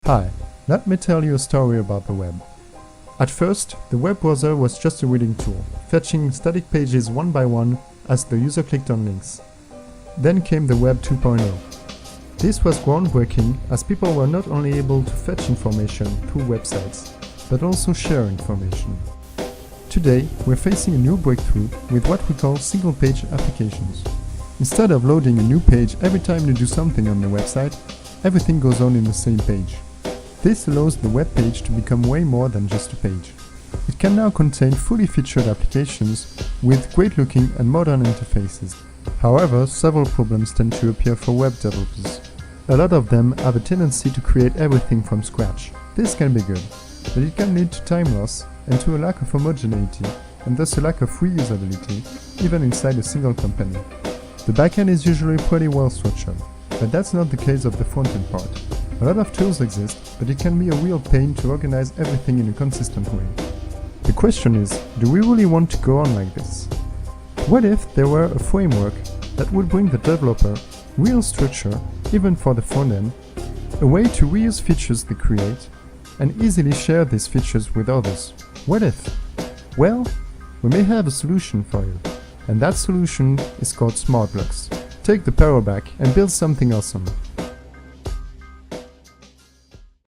Hi, let me tell you a story about the web. At first, the web browser was just a reading tool, fetching static pages one by one as the user clicked on links. Then came the Web 2.0. This was groundbreaking as people were not only able to fetch information through websites, but also share information. Today, we're facing a new breakthrough with what we call single-page applications. Instead of loading a new page every time you do something on the website, everything goes on in the same page. This allows the web page to become way more than just a page. It can now contain fully featured applications with great-looking and modern interfaces. However, several problems tend to appear for web developers. A lot of them have a tendency to create everything from scratch. This can be good, but it can lead to time loss and to a lack of homogeneity, and thus a lack of reusability, even inside a single company. The backend is usually pretty well structured, but that's not the case of the frontend part. A lot of tools exist, but it can be a real pain to organize everything in a consistent way. The question is, do we really want to go on like this? What if there were a framework that would bring the developer real structure, even for the frontend, a way to reuse features they create, and easily share these features with others? What if? Well, we may have a solution for you, and that solution is called Smart Blocks. Take the power back and build something awesome.